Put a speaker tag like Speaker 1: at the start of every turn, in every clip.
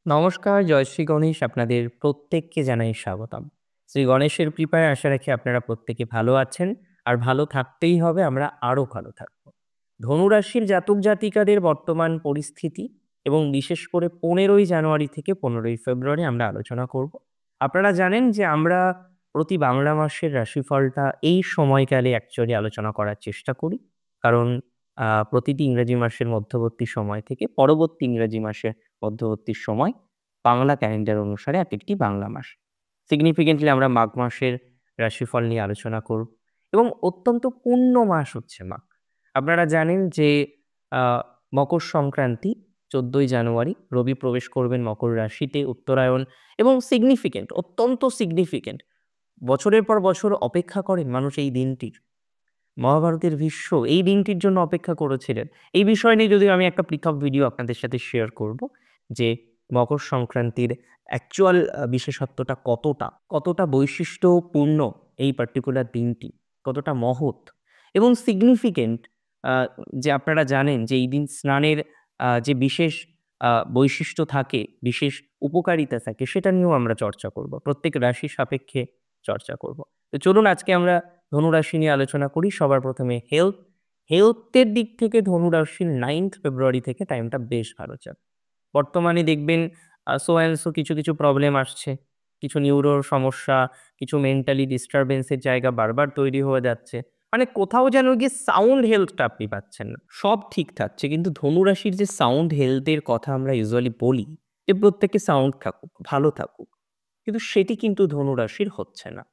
Speaker 1: নমস্কার, জয় শ্রী গণেশ। আপনাদের প্রত্যেককে জানাই স্বাগতম। শ্রী গণেশের কৃপায় আশা রাখি আপনারা প্রত্যেকে ভালো আছেন। আর ভালো থাকতেই হবে, আমরা আরো ভালো থাকবো। ধনুরাশির জাতক জাতিকাদের বর্তমান পরিস্থিতি এবং বিশেষ করে ১৫ই জানুয়ারি থেকে ১৫ই ফেব্রুয়ারি আমরা আলোচনা করব। আপনারা জানেন যে আমরা প্রতি বাংলা মাসের রাশিফলটা এই সময়কালে অ্যাকচুয়ালি আলোচনা করার চেষ্টা করি। কারণ প্রতিটি ইংরেজি মাসের মধ্যবর্তী সময় থেকে পরবর্তী ইংরেজি মাসের মধ্যবর্তী সময় বাংলা ক্যালেন্ডার অনুসারে একেকটি বাংলা মাস। সিগনিফিকেন্টলি আমরা মাঘ মাসের রাশিফল নিয়ে আলোচনা করব এবং অত্যন্ত পূর্ণ মাস হচ্ছে মাঘ। আপনারা জানেন যে আ মকর সংক্রান্তি ১৪ই জানুয়ারি রবি প্রবেশ করবেন মকর রাশিতে, উত্তরায়ণ এবং সিগনিফিকেন্ট, অত্যন্ত সিগনিফিকেন্ট। বছরের পর বছর অপেক্ষা করেন মানুষ এই দিনটির। মহাভারতের ভীষ্ম এই দিনটির জন্য অপেক্ষা করেছিলেন। এই বিষয় নিয়ে যদিও আমি একটা পৃথক ভিডিও আপনাদের সাথে শেয়ার করব যে মকর সংক্রান্তির অ্যাকচুয়াল বিশেষত্বটা কতটা বৈশিষ্ট্যপূর্ণ এই পার্টিকুলার দিনটি, কতটা মহৎ এবং সিগনিফিকেন্ট। আ যে আপনারা জানেন যে এই দিন স্নানের যে বিশেষ বৈশিষ্ট্য থাকে, বিশেষ উপকারিতা থাকে সেটা নিয়েও আমরা চর্চা করব। প্রত্যেক রাশি সাপেক্ষে চর্চা করব। তো চলুন আজকে আমরা ধনুরাশি নিয়ে আলোচনা করি। সবার প্রথমে হেলথের দিক থেকে ধনুরাশির 9th ফেব্রুয়ারি থেকে টাইমটা বেশ ভালো যাবে। বর্তমানে দেখবেন সো অ্যান্ড সো কিছু প্রবলেম আসছে। কিছু নিউরোর সমস্যা, কিছু মেন্টালি ডিস্টার্বেন্স এর জায়গা বারবার তৈরি হয়ে যাচ্ছে। মানে কোথাও যেন গিয়ে সাউন্ড হেলথটা আপনি পাচ্ছেন না। সব ঠিক থাকছে কিন্তু ধনুরাশির যে সাউন্ড হেলথ এর কথা আমরা ইউজুয়ালি বলি যে প্রত্যেকে সাউন্ড থাকুক, ভালো থাকুক। কিন্তু সেটি কিন্তু ধনুরাশির হচ্ছে না।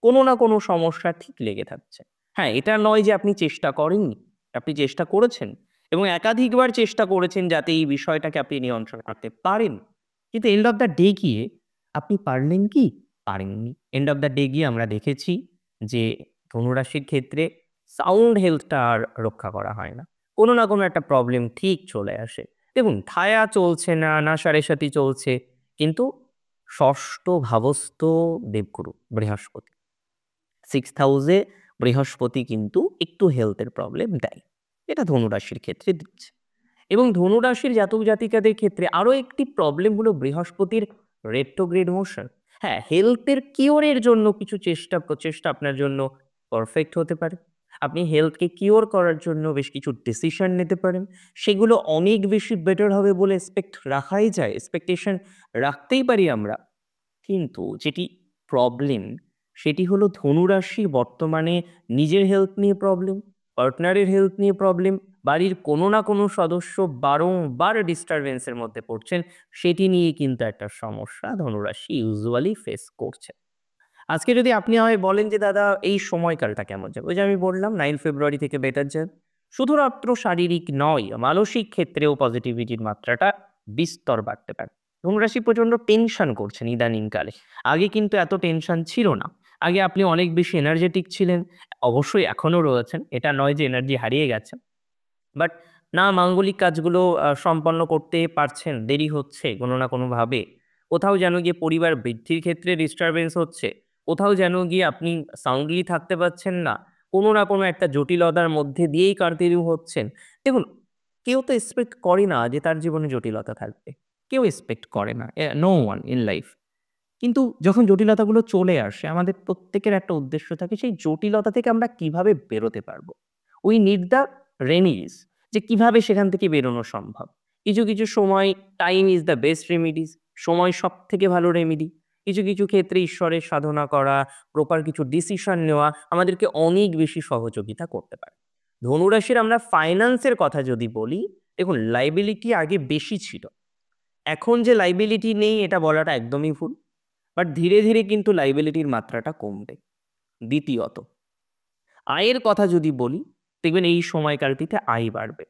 Speaker 1: কোনো না কোনো সমস্যা ঠিক লেগে থাকছে। হ্যাঁ, এটা নয় যে আপনি চেষ্টা করেননি। আপনি চেষ্টা করেছেন এবং একাধিকবার চেষ্টা করেছেন যাতে এই বিষয়টাকে আপনি নিয়ন্ত্রণ করতে পারেন। কিন্তু এন্ড অফ দ্য ডে গিয়ে আপনি পারলেন কি? পারেননি। এন্ড অফ দ্য ডে গিয়ে আমরা দেখেছি যে ধনুরাশির ক্ষেত্রে সাউন্ড হেলথটা আর রক্ষা করা হয় না। কোনো না কোনো একটা প্রবলেম ঠিক চলে আসে। দেখুন ঠায়া চলছে না, না সাড়ে-সাতি চলছে। কিন্তু ষষ্ঠ ভাবস্থ দেবগুরু বৃহস্পতি। 6th হাউসে বৃহস্পতি কিন্তু একটু হেলথের প্রবলেম দেয়। এটা ধনুরাশির ক্ষেত্রে দিচ্ছে। এবং ধনুরাশির জাতক জাতিকাদের ক্ষেত্রে আরো একটি প্রবলেম হলো বৃহস্পতির রেট্রোগ্রেড মোশন। হ্যাঁ, হেলথের কিওরের জন্য কিছু প্রচেষ্টা আপনার জন্য পারফেক্ট হতে পারে। আপনি হেলথকে কিওর করার জন্য বেশ কিছু ডিসিশন নিতে পারেন। সেগুলো অনেক বেশি বেটার হবে বলে রাখাই যায়। এক্সপেকটেশন রাখতেই পারি আমরা। কিন্তু যেটি প্রবলেম সেটি হলো ধনুরাশির বর্তমানে নিজের হেলথ নিয়ে প্রবলেম, পার্টনারের হেলথ নিয়ে প্রবলেম, বাড়ির কোনো না কোনো সদস্য বারংবার ডিস্টারবেন্স এর মধ্যে পড়ছেন, সেটি নিয়ে কিন্তু একটা সমস্যা ধনুরাশি ইউজুয়ালি ফেস করছে। আজকে যদি আপনি আমায় বলেন যে দাদা এই সময়কালটা কেমন যাবে? ওই যে আমি বললাম 9 ফেব্রুয়ারি থেকে বেটার যাবে। শুধুমাত্র শারীরিক নয়, মানসিক ক্ষেত্রেও পজিটিভিটির মাত্রাটা বিস্তর বাড়তে পারে। ধনুরাশি প্রচন্ড টেনশন করছেন ইদানিংকালে। আগে কিন্তু এত টেনশন ছিল না। আগে আপনি অনেক বেশি এনার্জেটিক ছিলেন। অবশ্যই এখনো রয়েছেন। এটা নয় যে এনার্জি হারিয়ে গেছে। বাট না মাঙ্গলিক কাজগুলো সম্পন্ন করতে পারছেন, দেরি হচ্ছে কোনো না কোনোভাবে। কোথাও যেন গিয়ে পরিবার বৃদ্ধির ক্ষেত্রে ডিস্টার্বেন্স হচ্ছে। কোথাও যেন গিয়ে আপনি সাউন্ডলি থাকতে পারছেন না। কোনো না কোনো একটা জটিলতার মধ্যে দিয়েই কন্টিনিউ হচ্ছেন। দেখুন, কেউ তো এক্সপেক্ট করে না যে তার জীবনে জটিলতা থাকবে। কেউ এক্সপেক্ট করে না। No one in life. কিন্তু যখন জটিলতাগুলো চলে আসে আমাদের প্রত্যেকের একটা উদ্দেশ্য থাকে সেই জটিলতা থেকে আমরা কিভাবে বেরোতে পারবো। উই নিড দ্য রেমিডিস যে কিভাবে সেখান থেকে বেরোনো সম্ভব। কিছু সময় time is the best remedies. সময় সবথেকে ভালো রেমেডি। কিছু ক্ষেত্রে ঈশ্বরের সাধনা করা, প্রপার কিছু ডিসিশন নেওয়া আমাদেরকে অনেক বেশি সহযোগিতা করতে পারে। ধনুরাশির আমরা ফাইন্যান্সের কথা যদি বলি, দেখুন লায়াবিলিটি আগে বেশি ছিল। এখন যে লায়াবিলিটি নেই এটা বলাটা একদমই ভুল। বাট ধীরে কিন্তু লায়াবিলিটির মাত্রাটা কমবে। দ্বিতীয়ত, আয়ের কথা যদি বলি, দেখবেন এই সময়কালটিতে আয় বাড়বে।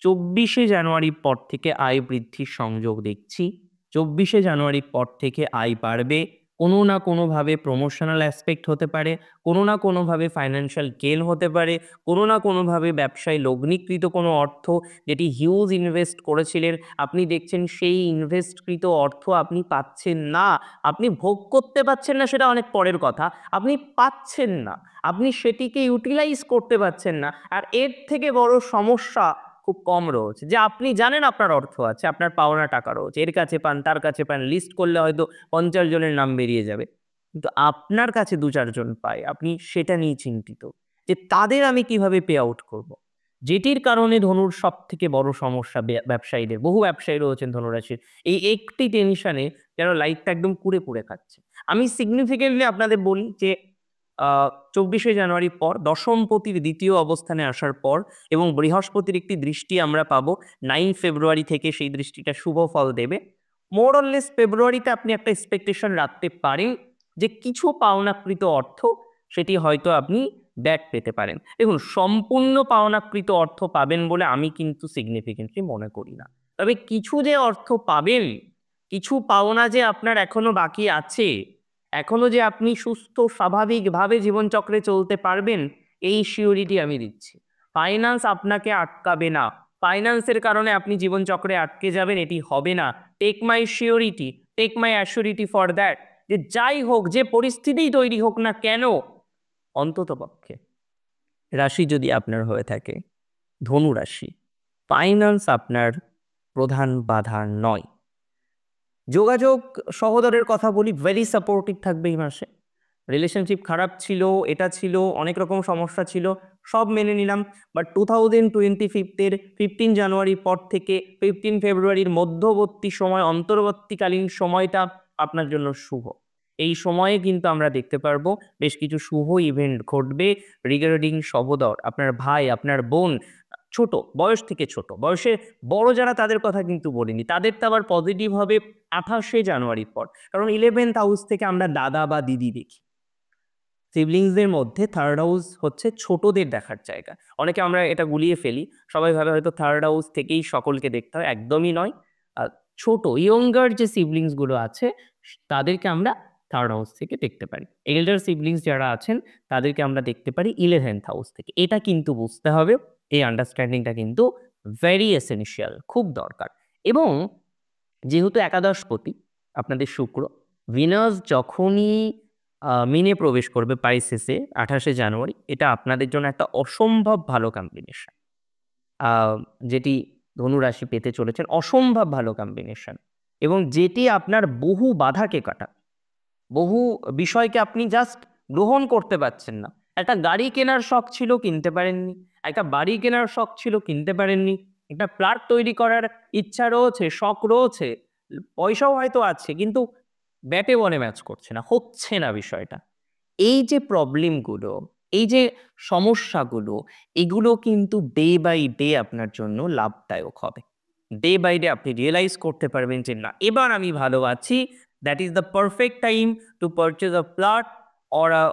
Speaker 1: ২৪শে জানুয়ারির পর থেকে আয় বৃদ্ধির সংযোগ দেখছি। ২৪শে জানুয়ারির পর থেকে আয় বাড়বে। কোনো না কোনোভাবে প্রমোশনাল অ্যাসপেক্ট হতে পারে, কোনো না কোনোভাবে ফাইন্যান্সিয়াল গেইন হতে পারে, কোনো না কোনোভাবে ব্যবসায় লগ্নিকৃত কোনো অর্থ যেটি হিউজ ইনভেস্ট করেছিলেন, আপনি দেখছেন সেই ইনভেস্টকৃত অর্থ আপনি পাচ্ছেন না। আপনি ভোগ করতে পারছেন না সেটা অনেক পরের কথা। আপনি পাচ্ছেন না। আপনি সেটিকে ইউটিলাইজ করতে পারছেন না। আর এর থেকে বড় সমস্যা খুব কম রয়েছে, যে আপনি জানেন আপনার অর্থ আছে, আপনার পাওনা টাকা রয়েছে, এর কাছে পান, তার কাছে পান, লিস্ট করলে হয়তো 50 জনের নাম বেরিয়ে যাবে, কিন্তু আপনার কাছে 2-4 জন পায়, আপনি সেটা নিয়ে চিন্তিত যে তাদের আমি কিভাবে পে আউট করব। যেটির কারণে ধনুর সবথেকে বড় সমস্যা ব্যবসায়ীদের, বহু ব্যবসায়ী রয়েছেন ধনুরাশির, এই একটি টেনশনে যেন লাইফটা একদম কুড়ে পুড়ে খাচ্ছে। আমি সিগনিফিকেন্টলি আপনাদের বলি যে 24শে জানুয়ারির পর দশমপতির ২য় অবস্থানে আসার পর এবং বৃহস্পতির একটি দৃষ্টি আমরা পাবো 9 ফেব্রুয়ারি থেকে, সেই দৃষ্টিটা শুভ ফল দেবে। মোর অর লেস ফেব্রুয়ারিতে আপনি একটা এক্সপেকটেশন রাখতে পারেন যে কিছু পাওনাকৃত অর্থ সেটি হয়তো আপনি ব্যাক পেতে পারেন। দেখুন, সম্পূর্ণ পাওনাকৃত অর্থ পাবেন বলে আমি কিন্তু সিগনিফিকেন্টলি মনে করি না। তবে কিছু যে অর্থ পাবেন, কিছু পাওনা যে আপনার এখনো বাকি আছে, এখনো যে আপনি সুস্থ স্বাভাবিকভাবে জীবনচক্রে চলতে পারবেন, এই সিওরিটি আমি দিচ্ছি। ফাইন্যান্স আপনাকে আটকাবে না। ফাইন্যান্সের কারণে আপনি জীবনচক্রে আটকে যাবেন, এটি হবে না। Take my surety, take my assurity for that, যে যাই হোক, যে পরিস্থিতিই তৈরি হোক না কেন, অন্ততপক্ষে রাশি যদি আপনার হয়ে থাকে ধনু রাশি, ফাইন্যান্স আপনার প্রধান বাধা নয়। যোগাযোগ, সহোদরের কথা বলি, ভেরি সাপোর্টিভ থাকবে এই মাসে। রিলেশনশিপ খারাপ ছিল, এটা ছিল, অনেক রকম সমস্যা ছিল, সব মেনে নিলাম। বাট 2025-এর 15 জানুয়ারির পর থেকে 15 ফেব্রুয়ারির মধ্যবর্তী সময়, অন্তর্বর্তীকালীন সময়টা আপনার জন্য শুভ। এই সময়ে কিন্তু আমরা দেখতে পারবো বেশ কিছু শুভ ইভেন্ট ঘটবে রিগার্ডিং সহোদর, আপনার ভাই, আপনার বোন, ছোট বয়স থেকে ছোট বয়সে বড় যারা, তাদের কথা কিন্তু বলিনি, তাদের তো আবার পজিটিভ হবে 28শে জানুয়ারির পর। কারণ 11th হাউস থেকে আমরা দাদা বা দিদি দেখি। সিবলিংসদের মধ্যে থার্ড হাউস হচ্ছে ছোটদের দেখার জায়গা। অনেকে আমরা এটা গুলিয়ে ফেলি, সবাই ভাবে হয়তো থার্ড হাউস থেকেই সকলকে দেখতে হয়, একদমই নয়। ছোট ইয়ঙ্গার যে সিবলিংস গুলো আছে তাদেরকে আমরা থার্ড হাউস থেকে দেখতে পারি। এল্ডার সিবলিংস যারা আছেন তাদেরকে আমরা দেখতে পারি 11th হাউস থেকে। এটা কিন্তু বুঝতে হবে, এই আন্ডারস্ট্যান্ডিংটা কিন্তু ভেরি এসেনশিয়াল, খুব দরকার। এবং যেহেতু একাদশপতি আপনাদের শুক্র, ভিনাস যখনই মিনে প্রবেশ করবে পাইসেসে 28শে জানুয়ারি, এটা আপনাদের জন্য একটা অসম্ভব ভালো কম্বিনেশন, যেটি ধনু রাশি পেতে চলেছেন, অসম্ভব ভালো কম্বিনেশন, এবং যেটি আপনার বহু বাধাকে কাটাবে। বহু বিষয়কে আপনি জাস্ট গ্রহণ করতে পারছেন না। একটা গাড়ি কেনার শখ ছিল, কিনতে পারেননি। একটা বাড়ি কেনার শখ ছিল, কিনতে পারেননি। একটা ফ্ল্যাট তৈরি করার ইচ্ছা রয়েছে, শখ রয়েছে, পয়সাও হয়তো আছে, কিন্তু ব্যাটে বলে ম্যাচ করছে না, হচ্ছে না বিষয়টা। এই যে প্রবলেমগুলো, এই যে সমস্যাগুলো, এগুলো কিন্তু ডে বাই ডে আপনার জন্য লাভদায়ক হবে। ডে বাই ডে আপনি রিয়েলাইজ করতে পারবেন যে না, এবার আমি ভালো আছি। That is the perfect time to purchase a plot or a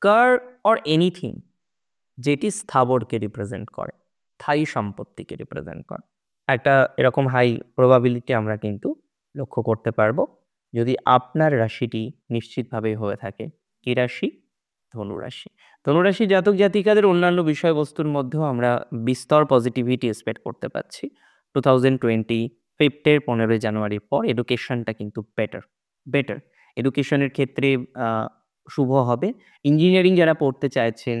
Speaker 1: car or anything যেটি স্থাবরকে রিপ্রেজেন্ট করে, স্থায়ী সম্পত্তিকে রিপ্রেজেন্ট করে। একটা এরকম হাই প্রবাবিলিটি আমরা কিন্তু লক্ষ্য করতে পারবো যদি আপনার রাশিটি নিশ্চিতভাবে হয়ে থাকে। কি রাশি? ধনুরাশি। ধনুরাশি জাতক জাতিকাদের অন্যান্য বিষয়বস্তুর মধ্যেও আমরা বিস্তর পজিটিভিটি এক্সপেক্ট করতে পারছি। 2025-এর 15 জানুয়ারির পর এডুকেশনটা কিন্তু বেটার। এডুকেশনের ক্ষেত্রে শুভ হবে। ইঞ্জিনিয়ারিং যারা পড়তে চাইছেন,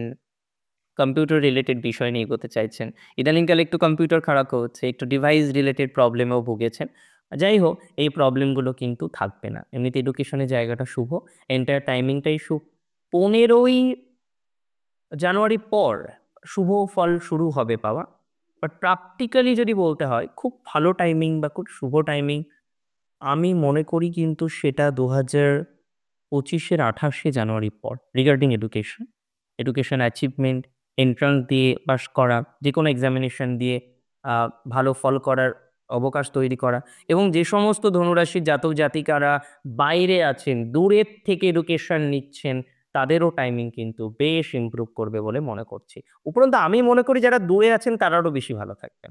Speaker 1: কম্পিউটার রিলেটেড বিষয় নিয়ে এগোতে চাইছেন, ইদানিংকালে একটু কম্পিউটার খারাপ হচ্ছে, একটু ডিভাইস রিলেটেড প্রবলেমেও ভুগেছেন, যাই হোক, এই প্রবলেমগুলো কিন্তু থাকবে না। এমনিতে এডুকেশনের জায়গাটা শুভ, এন্টায়ার টাইমিংটাই শুভ। 15ই জানুয়ারির পর শুভ ফল শুরু হবে পাওয়া। বাট প্র্যাকটিক্যালি যদি বলতে হয় খুব ভালো টাইমিং বা খুব শুভ টাইমিং, আমি মনে করি কিন্তু সেটা 2025-এর 28শে জানুয়ারির পর। রিগার্ডিং এডুকেশন অ্যাচিভমেন্ট, এন্ট্রান্স দিয়ে পাস করা, যেকোনো এক্সামিনেশন দিয়ে ভালো ফল করার অবকাশ তৈরি করা, এবং যে সমস্ত ধনুরাশির জাতক জাতিকারা বাইরে আছেন, দূরের থেকে এডুকেশন নিচ্ছেন, তাদেরও টাইমিং কিন্তু বেশ ইমপ্রুভ করবে বলে মনে করছি। উপরন্তু আমি মনে করি যারা দূরে আছেন তারা আরও বেশি ভালো থাকবেন।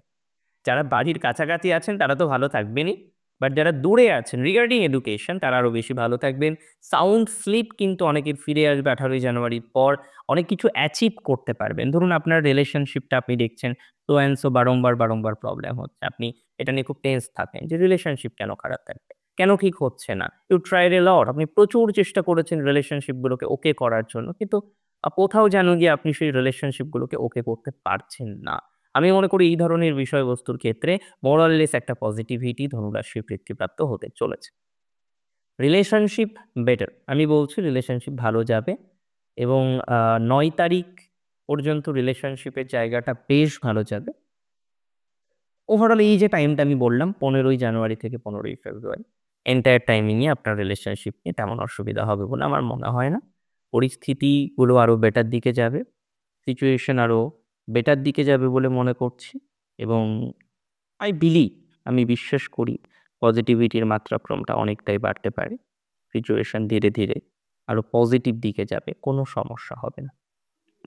Speaker 1: যারা বাড়ির কাছাকাছি আছেন তারা তো ভালো থাকবেনই, বাট যারা দূরে আছেন রিগার্ডিং এডুকেশন তারা আরও বেশি ভালো থাকবেন। সাউন্ড স্লিপ কিন্তু অনেকের ফিরে আসবে 18 জানুয়ারির পর। অনেক কিছু অ্যাচিভ করতে পারবেন। ধরুন আপনার রিলেশনশিপটা আপনি দেখছেন সো অ্যান্ড সো বারংবার প্রবলেম হচ্ছে। আপনি এটা নিয়ে খুব টেন্স থাকেন যে রিলেশনশিপ কেন খারাপ থাকবে? কেন ঠিক হচ্ছে না? ইউ ট্রাইড এ লট। আপনি প্রচুর চেষ্টা করেছেন রিলেশনশিপগুলোকে ওকে করার জন্য। কিন্তু কোথাও যেন গিয়ে আপনি সেই রিলেশনশিপগুলোকে ওকে করতে পারছেন না। আমি মনে করি এই ধরনের বিষয়বস্তুর ক্ষেত্রে মোরাললেস একটা পজিটিভিটি ধনুরাশির বৃদ্ধিপ্রাপ্ত হতে চলেছে। Relationship better. আমি বলছি রিলেশনশিপ ভালো যাবে এবং ৯ তারিখ পর্যন্ত রিলেশনশিপের জায়গাটা বেশ ভালো যাবে। ওভারঅল এই যে টাইমটা আমি বললাম ১৫ই জানুয়ারি থেকে ১৫ই ফেব্রুয়ারি, এন্টায়ার টাইমিংয়ে আপনার রিলেশনশিপ নিয়ে তেমন অসুবিধা হবে বলে আমার মনে হয় না। পরিস্থিতিগুলো আরো বেটার দিকে যাবে। সিচুয়েশন আরো বেটার দিকে যাবে বলে মনে করছি এবং আই বিলিভ, আমি বিশ্বাস করি পজিটিভিটির মাত্রাক্রমটা অনেকটাই বাড়তে পারে। সিচুয়েশন ধীরে, ধীরে আরো পজিটিভ দিকে যাবে। কোনো সমস্যা হবে না।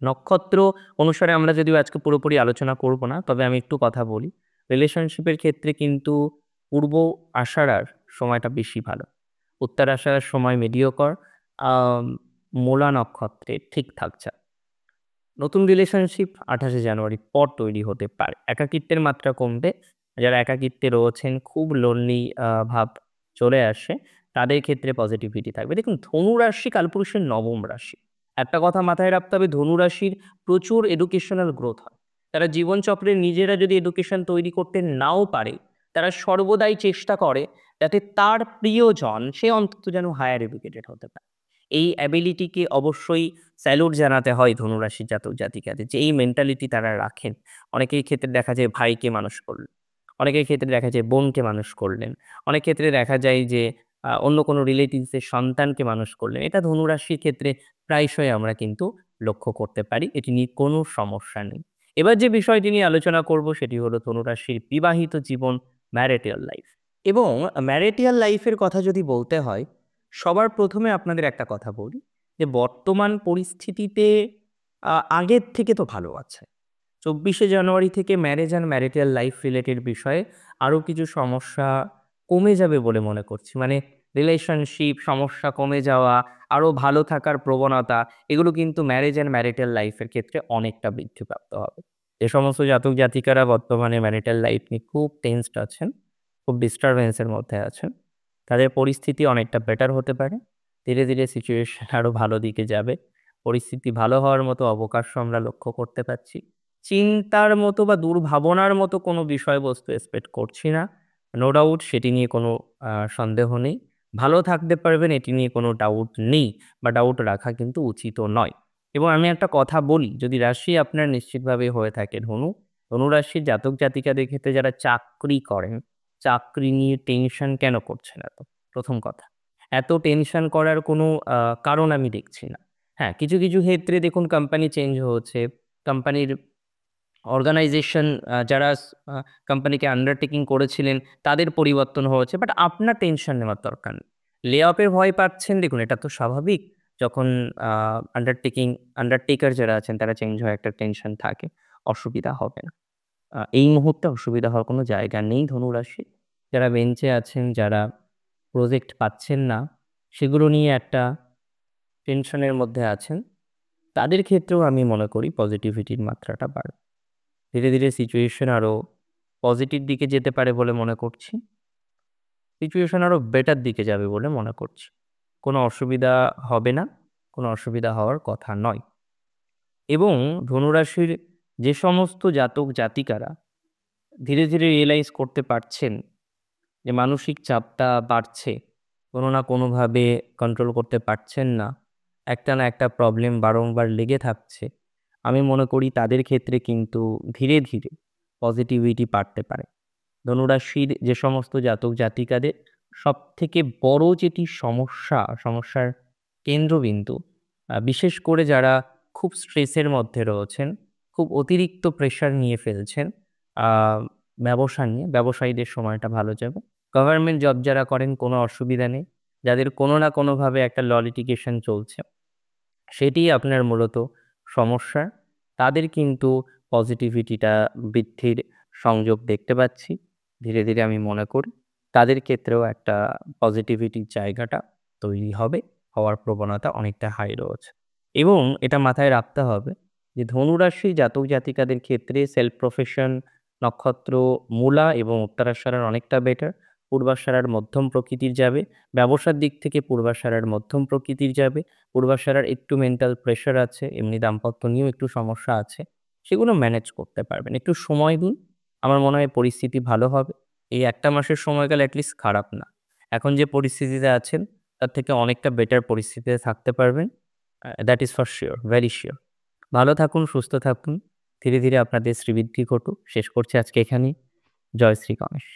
Speaker 1: নক্ষত্র অনুসারে আমরা যদিও আজকে পুরোপুরি আলোচনা করব না, তবে আমি একটু কথা বলি। রিলেশনশিপের ক্ষেত্রে কিন্তু পূর্ব আষাঢ়ার সময়টা বেশি ভালো। উত্তর আষাঢ়ার সময় mediocre, আম মূলা নক্ষত্রে ঠিকঠাক যা। নতুন রিলেশনশিপ ২৮শে জানুয়ারির পর তৈরি হতে পারে। একাকিত্বের মাত্রা কমবে। যারা একাকিত্বে রয়েছেন, খুব লোনলি ভাব চলে আসে, তাদের ক্ষেত্রে পজিটিভিটি থাকবে। দেখুন, ধনু রাশি কালপুরুষের ৯ম রাশি। একটা কথা মাথায় রাখতে হবে, ধনু রাশির প্রচুর এডুকেশনাল গ্রোথ হয়। তারা জীবনচক্রে নিজেরা যদি এডুকেশন তৈরি করতে নাও পারে, তারা সর্বদাই চেষ্টা করে যাতে তার প্রিয়জন সে অন্তত যেন হায়ার এডুকেটেড হতে পারে। এই অ্যাবিলিটিকে অবশ্যই স্যালুট জানাতে হয় ধনুরাশির জাতক জাতিকাদের, যে এই মেন্টালিটি তারা রাখেন। অনেকের ক্ষেত্রে দেখা যায় ভাইকে মানুষ করলেন, অনেকের ক্ষেত্রে দেখা যায় বোনকে মানুষ করলেন, অনেক ক্ষেত্রে দেখা যায় যে অন্য কোনো রিলেটিভসের সন্তানকে মানুষ করলেন। এটা ধনুরাশির ক্ষেত্রে প্রায়শই আমরা কিন্তু লক্ষ্য করতে পারি। এটি নিয়ে কোনো সমস্যা নেই। এবার যে বিষয়টি নিয়ে আলোচনা করব সেটি হলো ধনুরাশির বিবাহিত জীবন, ম্যারিটাল লাইফ। এবং ম্যারিটাল লাইফের কথা যদি বলতে হয়, সবার প্রথমে আপনাদের একটা কথা বলি যে বর্তমান পরিস্থিতিতে আগের থেকে তো ভালো আছে। ২৪শে জানুয়ারি থেকে marriage and marital life related বিষয়ে আরো কিছু সমস্যা কমে যাবে বলে মনে করছি। মানে রিলেশনশিপ সমস্যা কমে যাওয়া, আরো ভালো থাকার প্রবণতা, এগুলো কিন্তু ম্যারেজ অ্যান্ড ম্যারিটাল লাইফের ক্ষেত্রে অনেকটা বৃদ্ধিপ্রাপ্ত হবে। যে সমস্ত জাতক জাতিকারা বর্তমানে ম্যারিটাল লাইফ নিয়ে খুব টেনসড আছেন, খুব ডিস্টার্বেন্স এর মধ্যে আছেন, তাদের পরিস্থিতি অনেকটা বেটার হতে পারে। ধীরে, ধীরে সিচুয়েশন আরো ভালো দিকে যাবে। পরিস্থিতি ভালো হওয়ার মতো অবকাশও আমরা লক্ষ্য করতে পারছি। চিন্তার মতো বা দুর্ভাবনার মতো কোনো বিষয়বস্তু এক্সপেক্ট করছি না। নো ডাউট সেটি নিয়ে কোনো সন্দেহ নেই। ভালো থাকতে পারবেন এটি নিয়ে কোনো ডাউট নেই, বা ডাউট রাখা কিন্তু উচিতও নয়। এবং আমি একটা কথা বলি, যদি রাশি আপনার নিশ্চিতভাবে হয়ে থাকে ধনু, ধনু রাশির জাতক জাতিকাদের ক্ষেত্রে যারা চাকরি করেন, চাকরি নিয়ে টেনশন কেন করছেন এত? ১ম কথা। এত টেনশন করার কোনো কারণ আমি দেখছি না। হ্যাঁ, কিছু, কিছু ক্ষেত্রে দেখুন কোম্পানি চেঞ্জ হচ্ছে। কোম্পানির অর্গানাইজেশন যারা আ কোম্পানিকে আন্ডারটেকিং করেছিলেন তাদের পরিবর্তন হয়েছে। বাট আপনার টেনশন নেওয়ার দরকার নেই। লে অফ এর ভয় পাচ্ছেন, দেখুন এটা তো স্বাভাবিক। যখন আ আন্ডারটেকার যারা আছেন তারা চেঞ্জ হয়, একটা টেনশন থাকে। অসুবিধা হবে না। এই মুহূর্তে অসুবিধা হওয়ার কোনো জায়গা নেই ধনুরাশির। যারা বেঞ্চে আছেন, যারা প্রজেক্ট পাচ্ছেন না, সেগুলো নিয়ে একটা টেনশনের মধ্যে আছেন, তাদের ক্ষেত্রেও আমি মনে করি পজিটিভিটির মাত্রাটা বাড়বে। ধীরে, ধীরে সিচুয়েশন আরো পজিটিভ দিকে যেতে পারে বলে মনে করছি। সিচুয়েশন আরো বেটার দিকে যাবে বলে মনে করছি। কোনো অসুবিধা হবে না, কোনো অসুবিধা হওয়ার কথা নয়। এবং ধনুরাশির যে সমস্ত জাতক জাতিকারা ধীরে, ধীরে রিয়ালাইজ করতে পারছেন যে মানসিক চাপটা বাড়ছে, কোনো না কোনোভাবে কন্ট্রোল করতে পারছেন না, একটা না একটা প্রবলেম বারংবার লেগে থাকছে, আমি মনে করি তাদের ক্ষেত্রে কিন্তু ধীরে, ধীরে পজিটিভিটি বাড়তে পারে। ধনুরাশির যে সমস্ত জাতক জাতিকাদের সবথেকে বড় যেটি সমস্যার কেন্দ্রবিন্দু, বিশেষ করে যারা খুব স্ট্রেসের মধ্যে রয়েছেন, খুব অতিরিক্ত প্রেশার নিয়ে ফেলছেন আ ব্যবসা নিয়ে, ব্যবসায়ীদের সময়টা ভালো যাবে। গভর্নমেন্ট জব যারা করেন কোনো অসুবিধা নেই। যাদের কোনো না কোনোভাবে একটা ল লিটিগেশন চলছে, সেটিই আপনার মূলত সমস্যা। তাদের কিন্তু পজিটিভিটিটা বৃদ্ধির সংযোগ দেখতে পাচ্ছি। ধীরে, ধীরে আমি মনে করি তাদের ক্ষেত্রেও একটা পজিটিভিটির জায়গাটা তৈরি হবে, হওয়ার প্রবণতা অনেকটা হাই রয়েছে। এবং এটা মাথায় রাখতে হবে যে ধনুরাশি জাতক জাতিকাদের ক্ষেত্রে সেলফ প্রফেশন নক্ষত্র মূলা এবং উত্তরাষাঢ়ার অনেকটা বেটার। পূর্বাষাঢ়ার মধ্যম প্রকৃতির যাবে। ব্যবসার দিক থেকে পূর্বাষাঢ়ার মধ্যম প্রকৃতির যাবে। পূর্বাষাঢ়ার একটু মেন্টাল প্রেশার আছে, এমনি দাম্পত্য নিয়েও একটু সমস্যা আছে। সেগুলো ম্যানেজ করতে পারবেন। একটু সময় দিন। আমার মনে হয় পরিস্থিতি ভালো হবে। এই ১ টা মাসের সময়কাল এট লিস্ট খারাপ না। এখন যে পরিস্থিতিতে আছেন তার থেকে অনেকটা বেটার পরিস্থিতিতে থাকতে পারবেন। That is for sure, very sure. ভালো থাকুন, সুস্থ থাকুন। ধীরে, ধীরে আপনাদের শ্রীবৃদ্ধি ঘটুক। শেষ করছি আজকে এখানেই। জয় শ্রী গণেশ।